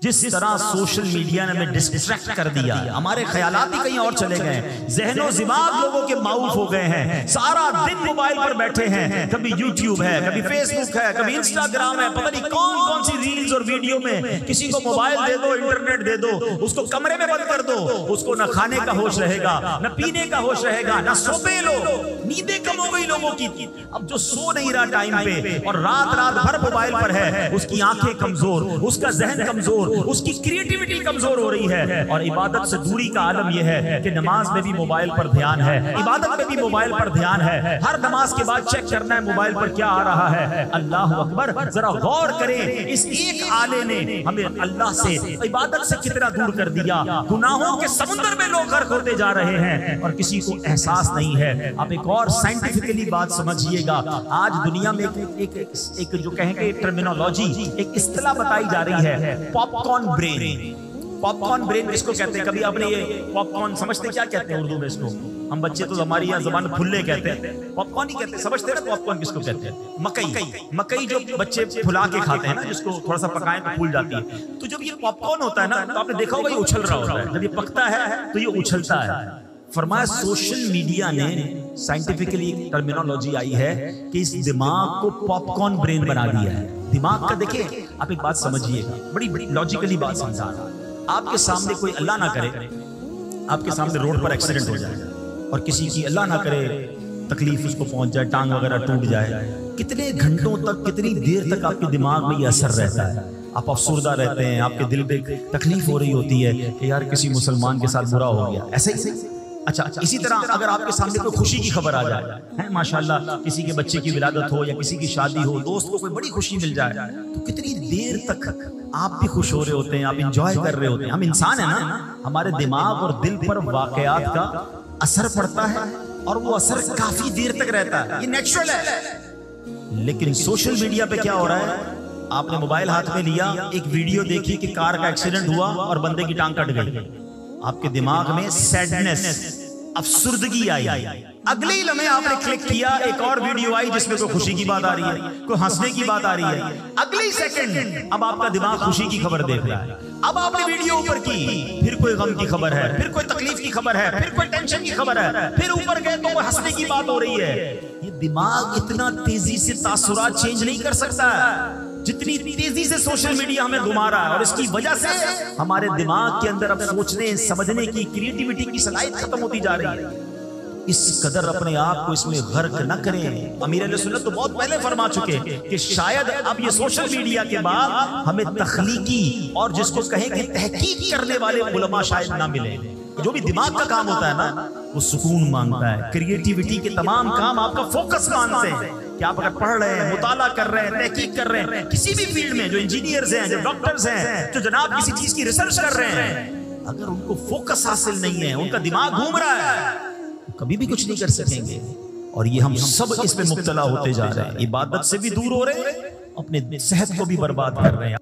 جس طرح social media نے ہمیں ڈسٹریکٹ کر دیا، ہمارے خیالات ہی کہیں اور چلے گئے، ذہن و دماغ لوگوں کے معاف ہو گئے ہیں، سارا دن موبائل پر بیٹھے ہیں، کبھی یوٹیوب ہے، کبھی فیس بک ہے، کبھی انسٹاگرام ہے، پتہ نہیں کون کون سی ریلز اور ویڈیو میں کسی کو موبائل دے دو، انٹرنیٹ دے دو، اس کو کمرے میں بند کر دو، اس کو نہ کھانے کا ہوش رہے گا، نہ پینے کا ہوش رہے گا، نہ سوتے لو، نیندیں کم ہو گئی لوگوں کی۔ اب جو سو نہیں رہا ٹائم پہ اور رات بھر موبائل پر ہے، اس کی آنکھیں کمزور، اس کا ذہن کمزور، اس کی کریٹیوٹی کمزور ہو رہی ہے، اور عبادت سے دوری کا عالم یہ ہے کہ نماز میں بھی موبائل پر دھیان ہے، عبادت میں بھی موبائل پر دھیان ہے، ہر نماز کے بعد چیک کرنا ہے موبائل پر کیا آ رہا ہے۔ اللہ اکبر، ذرا غور کریں، اس ایک آلے نے ہمیں اللہ سے، عبادت سے کتنا دور کر دیا۔ گناہوں کے سمندر میں لوگ غرق ہوتے جا رہے ہیں اور کسی کو احساس نہیں ہے۔ آپ ایک اور سائنٹیفکلی بات سمجھیے گا، آج دنیا میں ایک جو کہیں گے ٹرمینالوجی، ایک اصطلاح بتائی جا رہی ہے، پاپ کارن برین۔ پاپ کارن برین کس کو کہتے ہیں؟ کبھی آپ نے یہ پاپ کارن سمجھتے کیا کہتے ہیں اردو میں اس کو؟ ہم بچے تو ہماری یہاں زبان پھلے کہتے ہیں، پاپ کارن ہی کہتے ہیں، سمجھتے ہیں نا پاپ کارن کس کو کہتے ہیں؟ مکئی جو بچے پھلا کے کھاتے ہیں نا، جس کو تھوڑا سا پکائیں تو پھول جاتی ہے، تو جب یہ پاپ کارن ہوتا ہے نا تو آپ نے دیکھا ہوگا یہ اچھل رہا ہوتا ہے، جب یہ پکتا ہے تو یہ اچھلتا ہے۔ فرمایا سوشل میڈیا نے سائنٹیفکلی ٹرمینالوجی آئی ہے کہ اس دماغ کو پاپ کارن برین بنا دیا ہے۔ دماغ کا دیکھیں، آپ ایک بات سمجھیے گا، بڑی لاجیکلی بات سمجھا، آپ کے سامنے کوئی اللہ نہ کرے، آپ کے سامنے روڈ پر ایکسیڈنٹ ہو جائے اور کسی کی اللہ نہ کرے تکلیف اس کو پہنچ جائے، ٹانگ وغیرہ ٹوٹ جائے، کتنے گھنٹوں تک، کتنی دیر تک آپ کے دماغ میں یہ اثر رہتا ہے؟ آپ افسردہ رہتے ہیں، آپ کے دل پہ تکلیف ہو رہی ہوتی ہے کہ یار کسی مسلمان کے ساتھ برا ہو گیا، ایسا ہی۔ اچھا، اسی طرح اگر آپ کے سامنے کوئی خوشی کی خبر آ جائے، ماشاءاللہ کسی کے بچے کی ولادت ہو یا کسی کی شادی ہو، دوست کو کوئی بڑی خوشی مل جائے، تو کتنی دیر تک آپ بھی خوش ہو رہے ہوتے ہیں، آپ انجوائے کر رہے ہوتے ہیں۔ ہم انسان ہیں نا، ہمارے دماغ اور دل پر واقعات کا اثر پڑتا ہے اور وہ اثر کافی دیر تک رہتا ہے، یہ نیچرل ہے۔ لیکن سوشل میڈیا پہ کیا ہو رہا ہے؟ آپ نے موبائل ہاتھ میں لیا، ایک ویڈیو دیکھی کہ کار کا ایکسیڈنٹ ہوا اور بندے کی ٹانگ کٹ گئی، آپ کے دماغ میں سیڈنس، افسردگی آئی، اگلے ہی لمحے آپ نے کلک کیا، ایک اور ویڈیو آئی جس میں کوئی خوشی کی بات آ رہی ہے، کوئی ہنسنے کی بات آ رہی ہے، اگلے ہی سیکنڈ اب آپ کا دماغ خوشی کی خبر دیکھ رہا ہے، اب آپ نے ویڈیو اوپر کی، پھر کوئی غم کی خبر ہے، پھر کوئی تکلیف کی خبر ہے، پھر کوئی ٹینشن کی خبر ہے، پھر اوپر گئے تو کوئی ہنسنے کی بات ہو رہی ہے۔ یہ دماغ اتنا تیزی سے تاثرات چینج نہیں کر سکتا جتنی تیزی سے سوشل میڈیا ہمیں گھما رہا ہے، اور اس کی وجہ سے ہمارے دماغ کے اندر اب سوچنے سمجھنے کی، کریٹیوٹی کی صلاحیت ختم ہوتی جا رہی ہے۔ اس قدر اپنے آپ کو اس میں غرق نہ کریں۔ امیر اہل سنت تو بہت پہلے فرما چکے کہ شاید اب یہ سوشل میڈیا کے بعد ہمیں تخلیقی اور جس کو کہیں کہ تحقیق کرنے والے علماء شاید نہ ملیں۔ جو بھی دماغ کا کام ہوتا ہے نا وہ سکون مانگتا ہے، کریٹیوٹی کے تمام کام آپ کا فوکس مانگتے ہیں کہ آپ اگر پڑھ رہے ہیں، مطالعہ کر رہے ہیں، تحقیق کر رہے ہیں، کسی بھی فیلڈ میں، جو انجینئرز ہیں، جو ڈاکٹرز ہیں، جو جناب کسی چیز کی ریسرچ کر رہے ہیں، اگر ان کو فوکس حاصل نہیں ہے، ان کا دماغ گھوم رہا ہے، کبھی بھی کچھ نہیں کر سکیں گے۔ اور یہ ہم سب اس میں مبتلا ہوتے جا رہے ہیں، عبادت سے بھی دور ہو رہے ہیں، اپنے صحت کو بھی برباد کر رہے ہیں۔